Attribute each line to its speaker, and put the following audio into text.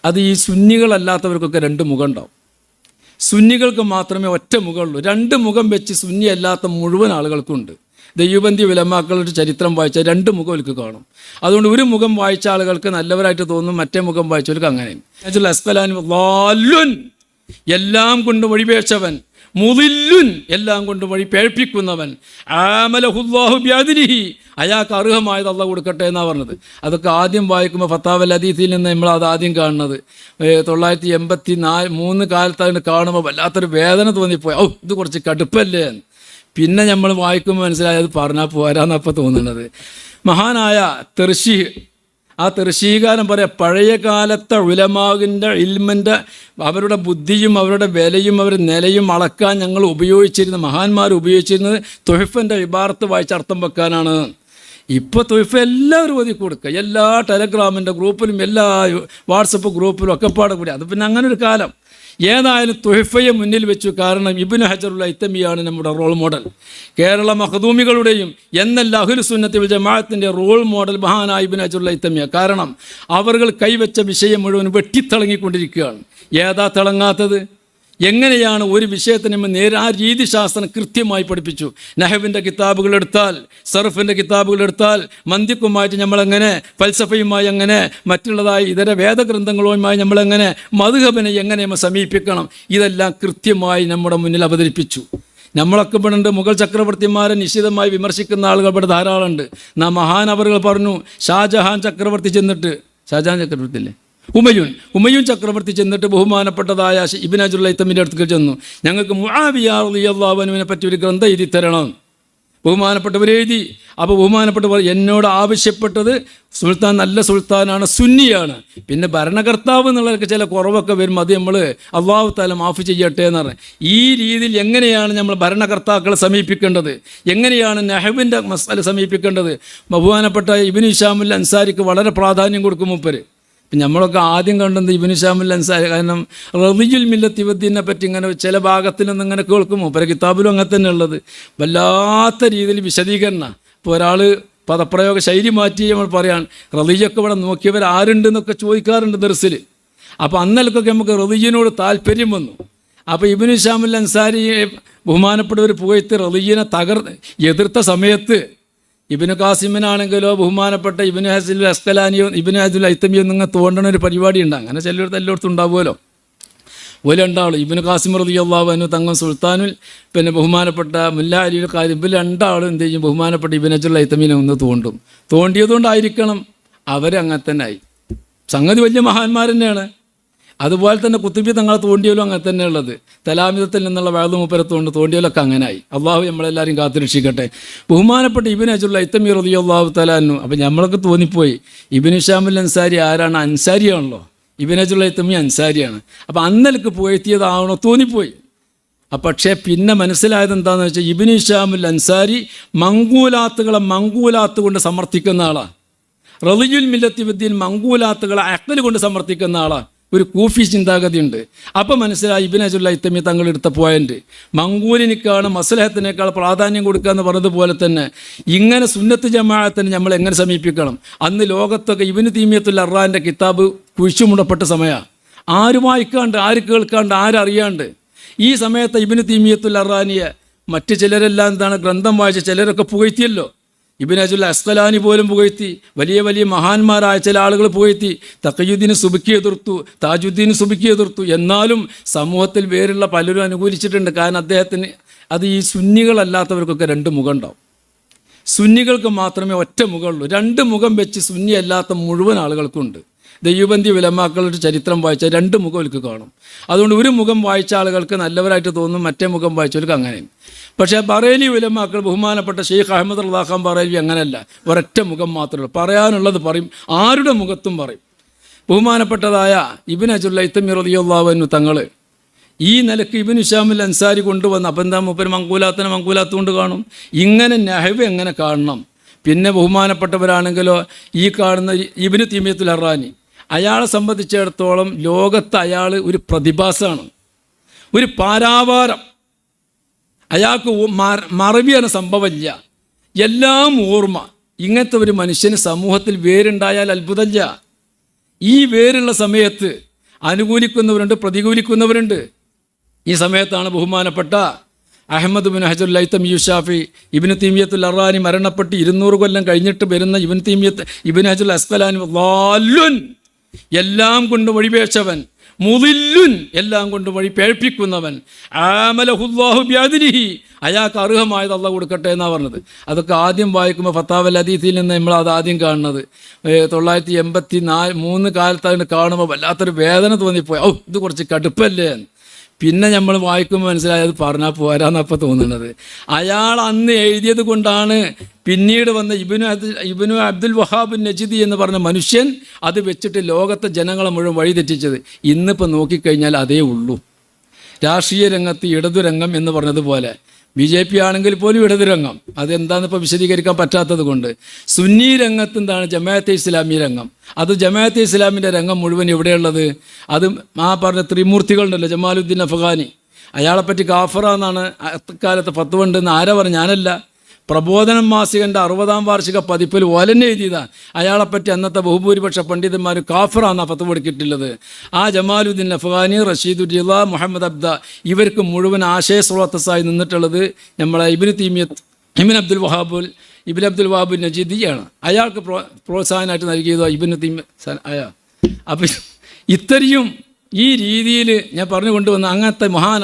Speaker 1: അത് ഈ സുന്നികളല്ലാത്തവർക്കൊക്കെ രണ്ട് മുഖം ഉണ്ടാവും. സുന്നികൾക്ക് മാത്രമേ ഒറ്റ മുഖമുള്ളൂ. രണ്ട് മുഖം വെച്ച് സുന്നി അല്ലാത്ത മുഴുവൻ ആളുകൾക്കുണ്ട്. ദൈവബന്ധി ഉലമാക്കളുടെ ചരിത്രം വായിച്ചാൽ രണ്ട് മുഖം അവർക്ക് കാണും. അതുകൊണ്ട് ഒരു മുഖം വായിച്ച ആളുകൾക്ക് നല്ലവരായിട്ട് തോന്നും, മറ്റേ മുഖം വായിച്ചവർക്ക് അങ്ങനെ. എല്ലാം കൊണ്ട് വഴിപേച്ചവൻ, മുദില്ലുൻ എല്ലാം കൊണ്ട് വഴി പേഴ്പ്പിക്കുന്നവൻ, ആമലഹുല്ലാഹു ബിഅദ്ലിഹി അയാൾക്ക് അർഹമായത് അള്ളാഹു കൊടുക്കട്ടെ എന്നാണ് പറഞ്ഞത്. അതൊക്കെ ആദ്യം വായിക്കുമ്പോൾ ഫത്താവൽ ഹദീസിൽ നിന്ന് നമ്മൾ അത് ആദ്യം കാണുന്നത് 983 കാലത്തായിട്ട് കാണുമ്പോൾ വല്ലാത്തൊരു വേദന തോന്നിപ്പോയി. ഇത് കുറച്ച് കടുപ്പല്ലേ എന്ന്. പിന്നെ നമ്മൾ വായിക്കുമ്പോൾ മനസ്സിലായി അത് പറഞ്ഞാൽ പോരാന്നപ്പോൾ തോന്നുന്നത്. മഹാനായ തെർശി, ആ തെർശീകാരൻ പറയാം, പഴയ കാലത്തെ ഉലമാവിൻ്റെ ഇൽമിൻ്റെ അവരുടെ ബുദ്ധിയും അവരുടെ വിലയും അവരുടെ നിലയും അളക്കാൻ ഞങ്ങൾ ഉപയോഗിച്ചിരുന്ന മഹാന്മാർ ഉപയോഗിച്ചിരുന്നത് തുഹഫൻ്റെ ഇബാറത്ത് വായിച്ച് അർത്ഥം വെക്കാനാണ്. ഇപ്പോൾ തുഹഫ എല്ലാവരും ഒതുക്കി കൊടുക്കുക, എല്ലാ ടെലഗ്രാമിൻ്റെ ഗ്രൂപ്പിലും എല്ലാ വാട്സപ്പ് ഗ്രൂപ്പിലും ഒക്കെ പാടെ കൂടി. അത് പിന്നെ അങ്ങനെ ഒരു കാലം. ഏതായാലും തുഹഫയെ മുന്നിൽ വെച്ചു. കാരണം ഇബ്നു ഹജറുൽ ഹൈതമിയാണ് നമ്മുടെ റോൾ മോഡൽ. കേരള മഖ്ദൂമികളുടെയും എന്നല്ല അഹ്ലു സുന്നത്തി വൽ ജമാഅത്തിൻ്റെ റോൾ മോഡൽ മഹാനായ ഇബ്നു ഹജറുൽ ഹൈതമിയാണ്. കാരണം അവർ കൈവച്ച വിഷയം മുഴുവൻ വെട്ടിത്തിളങ്ങിക്കൊണ്ടിരിക്കുകയാണ്. ഏതാ തിളങ്ങാത്തത്? എങ്ങനെയാണ് ഒരു വിഷയത്തിന് ആ രീതിശാസ്ത്രം കൃത്യമായി പഠിപ്പിച്ചു. നഹവിൻ്റെ കിതാബുകളെടുത്താൽ, സർഫിൻ്റെ കിതാബുകളെടുത്താൽ, മന്തിക്കുമായിട്ട് നമ്മളെങ്ങനെ, ഫൽസഫയുമായി എങ്ങനെ, മറ്റുള്ളതായി ഇതര വേദഗ്രന്ഥങ്ങളുമായി നമ്മളെങ്ങനെ, മദ്ഹബിനെ എങ്ങനെ നമ്മൾ സമീപിക്കണം, ഇതെല്ലാം കൃത്യമായി നമ്മുടെ മുന്നിൽ അവതരിപ്പിച്ചു. നമ്മളൊക്കെ ഇവിടെ മുഗൾ ചക്രവർത്തിമാരെ നിശ്ചിതമായി വിമർശിക്കുന്ന ആളുകൾ ഇവിടെ ധാരാളമുണ്ട്. മഹാനവറുകൾ പറഞ്ഞു, ഷാജഹാൻ ചക്രവർത്തി ചെന്നിട്ട്, ഷാജഹാൻ ചക്രവർത്തി അല്ലേ, ഉമയ്യൂൻ ചക്രവർത്തി ചെന്നിട്ട് ബഹുമാനപ്പെട്ടതായ ഇബ്നു ഹജറുൽ ഹൈതമിൻ്റെ അടുത്ത് ചെന്നു, ഞങ്ങൾക്ക് മുആവിയ റളിയല്ലാഹു അൻഹുവിനെ പറ്റി ഒരു ഗ്രന്ഥം എഴുതി തരണം. ബഹുമാനപ്പെട്ടവരെഴുതി. അപ്പോൾ ബഹുമാനപ്പെട്ടവർ എന്നോട് ആവശ്യപ്പെട്ടത് സുൽത്താൻ നല്ല സുൽത്താനാണ്, സുന്നിയാണ്, പിന്നെ ഭരണകർത്താവ് എന്നുള്ളതൊക്കെ ചില കുറവൊക്കെ വരും, അത് നമ്മൾ അല്ലാഹു തആല മാഫ് ചെയ്യട്ടെ എന്ന് പറഞ്ഞു. ഈ രീതിയിൽ എങ്ങനെയാണ് നമ്മൾ ഭരണകർത്താക്കളെ സമീപിക്കേണ്ടത്, എങ്ങനെയാണ് നഹവിൻ്റെ മസ്അല സമീപിക്കേണ്ടത്, ബഹുമാനപ്പെട്ട ഇബ്നു ഹിശാമുൽ അൻസാരിക്ക് വളരെ പ്രാധാന്യം കൊടുക്കും മൂപ്പര്. നമ്മളൊക്കെ ആദ്യം കണ്ടത് ഇബ്നു ഹിശാമുൽ അൻസാരി. കാരണം റളിയുൽ മില്ലത്തി വദ്ദീനെ പറ്റി ഇങ്ങനെ ചില ഭാഗത്തിലൊന്നും ഇങ്ങനെ കേൾക്കുമോ, പല കിതാബിലും അങ്ങനെ തന്നെ ഉള്ളത് വല്ലാത്ത രീതിയിൽ വിശദീകരണം. ഇപ്പോൾ ഒരാൾ പദപ്രയോഗ ശൈലി മാറ്റി നമ്മൾ പറയാൻ റളിയൊക്കെ ഇവിടെ നോക്കിയവർ ആരുണ്ടെന്നൊക്കെ ചോദിക്കാറുണ്ട് ദർസിൽ. അപ്പോൾ അന്നലക്കൊക്കെ നമുക്ക് റളിയിനോട് താല്പര്യം വന്നു. അപ്പോൾ ഇബ്നു ഹിശാമുൽ അൻസാരിയെ ബഹുമാനപ്പെട്ടവർ പോയിട്ട് റളിയിനെ എതിർത്ത സമയത്ത് ഇബ്നു ഖാസിമിനാണെങ്കിലോ ബഹുമാനപ്പെട്ട ഇബ്നു ഹജറുൽ അസ്ഖലാനിയോ ഇബ്നു ഹജറുൽ ഹൈതമിയോ നിങ്ങൾ തോണ്ടണ ഒരു പരിപാടി ഉണ്ട്. അങ്ങനെ ചിലയിടത്ത് എല്ലായിടത്തും ഉണ്ടാവുമല്ലോ. ഒരു രണ്ടാളും ഇബ്നു ഖാസിം റളിയല്ലാഹു അൻഹു തങ്ങൾ സുൽത്താനുൽ, പിന്നെ ബഹുമാനപ്പെട്ട മുല്ല അലിയുൽ ഖാദിം, ഇവർ രണ്ടാളും എന്ത് ചെയ്യും, ബഹുമാനപ്പെട്ട ഇബ്നു ഹജറുൽ ഹൈതമിനെ ഒന്ന് തോണ്ടിയതുകൊണ്ടായിരിക്കണം അവരങ്ങനെ തന്നെ ആയി. സംഗതി വലിയ മഹാന്മാർ തന്നെയാണ്. അതുപോലെ തന്നെ കുത്തുബി തങ്ങളെ തോണ്ടിയാലും അങ്ങനെ തന്നെ ഉള്ളത്. തലാമിദത്തിൽ നിന്നുള്ള വഅദ് മൂപ്പരത്തോണ്ട് തോണ്ടിയാലൊക്കെ അങ്ങനായി. അള്ളാഹു നമ്മളെല്ലാവരും കാത്തുരക്ഷിക്കട്ടെ. ബഹുമാനപ്പെട്ട ഇബ്നു ഹജറുൽ ഹൈതമി റളിയല്ലാഹു തആല അൻഹു. അപ്പോൾ നമ്മളൊക്കെ തോന്നിപ്പോയി ഇബ്നു ഹിശാമുൽ അൻസാരി ആരാണ്? അൻസാരിയാണല്ലോ. ഇബ്നു ഹജറുൽ ഹൈതമി അൻസാരിയാണ്. അപ്പോൾ അന്നലേക്ക് പോയെത്തിയതാവണോ തോന്നിപ്പോയി. പക്ഷേ പിന്നെ മനസ്സിലായത് എന്താണെന്ന് വെച്ചാൽ ഇബ്നു ഹിശാമുൽ അൻസാരി മങ്കൂലാത്ത് കൊണ്ട് സമർത്ഥിക്കുന്ന ആളാണ്. റളിയുൽ മില്ലത്തി വദ്ദീൻ മങ്കൂലാത്തുകളെ അഖ്ൽ കൊണ്ട് സമർത്ഥിക്കുന്ന ആളാണ്. ഒരു കൂഫി ചിന്താഗതിയുണ്ട്. അപ്പോൾ മനസ്സിലായി ഇബ്നു ഹജറുൽ ഹൈതമി തങ്ങളെടുത്ത പോയിന്റ് മങ്കൂലിനേക്കാണ് മസ്ലഹത്തിനേക്കാൾ പ്രാധാന്യം കൊടുക്കുക എന്ന് പറഞ്ഞതുപോലെ തന്നെ ഇങ്ങനെ സുന്നത്ത് ജമാഅത്തിനെ നമ്മൾ എങ്ങനെ സമീപിക്കണം. അന്ന് ലോകത്തൊക്കെ ഇബ്നു തൈമിയ്യത്തുൽ ഹർറാൻ്റെ കിതാബ് കുഴിച്ചുമുടപ്പെട്ട സമയമാണ്. ആര് വായിക്കാണ്ട്, ആര് കേൾക്കാണ്ട്, ആരറിയാണ്ട്. ഈ സമയത്ത് ഇബ്നു തൈമിയ്യത്തുൽ ഹർറാനിയെ മറ്റ് ചിലരെല്ലാം എന്താണ് ഗ്രന്ഥം വായിച്ച ചിലരൊക്കെ പുകഴ്ത്തിയല്ലോ. ഇബ്നു ഹജറുൽ അസ്ഖലാനി പോലും പുകഴ്ത്തി, വലിയ വലിയ മഹാന്മാരായ ചില ആളുകൾ പുകഴ്ത്തി. തഖിയുദ്ദീൻ സുബ്ക്കി എതിർത്തു, താജുദ്ദീൻ സുബ്ക്കി എതിർത്തു. എന്നാലും സമൂഹത്തിൽ വേറുള്ള പലരും അനുകൂലിച്ചിട്ടുണ്ട്. കാരണം അദ്ദേഹത്തിന് അത് ഈ സുന്നികളല്ലാത്തവർക്കൊക്കെ രണ്ട് മുഖം ഉണ്ടാവും. സുന്നികൾക്ക് മാത്രമേ ഒറ്റ മുഖമുള്ളൂ. രണ്ട് മുഖം വെച്ച് സുന്നി അല്ലാത്ത മുഴുവൻ ആളുകൾക്കുണ്ട്. ദൈവബന്ധി ഉലമാക്കളുടെ ചരിത്രം വായിച്ചാൽ രണ്ട് മുഖം അവർക്ക് കാണും. അതുകൊണ്ട് ഒരു മുഖം വായിച്ച ആളുകൾക്ക് നല്ലവരായിട്ട് തോന്നും, മറ്റേ മുഖം വായിച്ചവർക്ക് അങ്ങനെ. പക്ഷേ ബറേലി ഉലമാക്കൾ ബഹുമാനപ്പെട്ട ഷെയ്ഖ് അഹമ്മദ് റളാ ഖാൻ ബറേലി അങ്ങനെയല്ല, ഒരൊറ്റ മുഖം മാത്രമേ ഉള്ളൂ. പറയാനുള്ളത് പറയും, ആരുടെ മുഖത്തും പറയും. ബഹുമാനപ്പെട്ടതായ ഇബ്നു ഹജറുൽ ഹൈതമി റളിയല്ലാഹു അൻഹു തങ്ങൾ ഈ നിലക്ക് ഇബ്നു ഹിശാമുൽ അൻസാരി കൊണ്ടുവന്ന് അപ്പം എന്താ മൂപ്പര് മങ്കൂലാത്ത് കൊണ്ട് കാണും. ഇങ്ങനെ നഹവ് എങ്ങനെ കാണണം. പിന്നെ ബഹുമാനപ്പെട്ടവരാണെങ്കിലോ ഈ കാണുന്ന ഇബ്നു തൈമിയ്യത്തുൽ ഹർറാനി, അയാളെ സംബന്ധിച്ചിടത്തോളം ലോകത്ത് അയാൾ ഒരു പ്രതിഭാസമാണ്, ഒരു പാരാവാരം. അയാൾക്ക് മറവിയാണ് സംഭവമില്ല, എല്ലാം ഓർമ്മ. ഇങ്ങനത്തെ ഒരു മനുഷ്യന് സമൂഹത്തിൽ വേരുണ്ടായാൽ അത്ഭുതമില്ല. ഈ വേരുള്ള സമയത്ത് അനുകൂലിക്കുന്നവരുണ്ട്, പ്രതികൂലിക്കുന്നവരുണ്ട്. ഈ സമയത്താണ് ബഹുമാനപ്പെട്ട അഹമ്മദ് ബിൻ ഹജറുൽ ഹൈതമി യുഷാഫി ഇബ്നു തീമിയത്തുൽ അറാനി മരണപ്പെട്ട് 200 കൊല്ലം കഴിഞ്ഞിട്ട് വരുന്ന ഇബ്നു ഹജറുൽ അസ്ഖലാനി ളാല്ലുൻ, എല്ലാം കൊണ്ട് വഴിപേച്ചവൻ, മുദില്ലുൻ, എല്ലാം കൊണ്ട് വഴി പേഴ്പ്പിക്കുന്നവൻ, ആമലഹുല്ലാഹു ബിഅദ്ലിഹി, അയാൾക്ക് അർഹമായത് അള്ളാഹ് കൊടുക്കട്ടെ എന്നാണ് പറഞ്ഞത്. അതൊക്കെ ആദ്യം വായിക്കുമ്പോൾ ഫത്താവൽ ഹദീസിൽ നിന്ന് നമ്മൾ അത് ആദ്യം കാണുന്നത് 983 കാലത്ത് കാണുമ്പോൾ വല്ലാത്തൊരു വേദന തോന്നിപ്പോയി. ഇത് കുറച്ച് കടുപ്പല്ലേ. പിന്നെ നമ്മൾ വായിക്കുമ്പോൾ മനസ്സിലായത് പറഞ്ഞാൽ പോരാന്നപ്പോൾ തോന്നുന്നത്. അയാൾ അന്ന് എഴുതിയത് കൊണ്ടാണ് പിന്നീട് വന്ന ഇബ്നു അബ്ദുൽ വഹാബ് നജിദി എന്ന് പറഞ്ഞ മനുഷ്യൻ അത് വെച്ചിട്ട് ലോകത്തെ ജനങ്ങളെ മുഴുവൻ വഴിതെറ്റിച്ചത്. ഇന്നിപ്പോൾ നോക്കിക്കഴിഞ്ഞാൽ അതേ ഉള്ളൂ. രാഷ്ട്രീയ രംഗത്ത് ഇടതുരംഗം എന്ന് പറഞ്ഞതുപോലെ BJP ആണെങ്കിൽ പോലും ഇടതുരംഗം, അതെന്താണെന്ന് ഇപ്പോൾ വിശദീകരിക്കാൻ പറ്റാത്തത് കൊണ്ട്. സുന്നി രംഗത്ത് എന്താണ് ജമാഅത്തെ ഇസ്ലാമി രംഗം. അത് ജമാഅത്തെ ഇസ്ലാമിൻ്റെ രംഗം മുഴുവൻ എവിടെയുള്ളത്? അത് ആ പറഞ്ഞ ത്രിമൂർത്തികളുണ്ടല്ലോ, ജമാലുദ്ദീൻ അഫ്ഗാനി, അയാളെപ്പറ്റി കാഫറ എന്നാണ് അക്കാലത്ത് ഫത്വ ഉണ്ടെന്ന് ആരാ പറഞ്ഞു? ഞാനല്ല. പ്രബോധനം മാസികൻ്റെ 60ാം വാർഷിക പതിപ്പിൽ ഓലന്നെ എഴുതിയതാണ്. അയാളെപ്പറ്റി അന്നത്തെ ബഹുഭൂരിപക്ഷ പണ്ഡിതന്മാർ കാഫറാന്നാണ് ഫത്വ കൊടുക്കിട്ടുള്ളത്. ആ ജമാലുദ്ദീൻ അഫ്ഗാനി, റഷീദുർ റിള, മുഹമ്മദ് അബ്ദ, ഇവർക്ക് മുഴുവൻ ആശയസ്രോതസ്സായി നിന്നിട്ടുള്ളത് നമ്മളെ ഇബ്നു അബ്ദുൽ വഹാബ് നജീദിയാണ്. അയാൾക്ക് പ്രോത്സാഹനമായിട്ട് നൽകിയതോ ഇബ്നു തീമിയ. അപ്പം ഇത്രയും ഈ രീതിയിൽ ഞാൻ പറഞ്ഞു കൊണ്ടുവന്ന അങ്ങനത്തെ മഹാൻ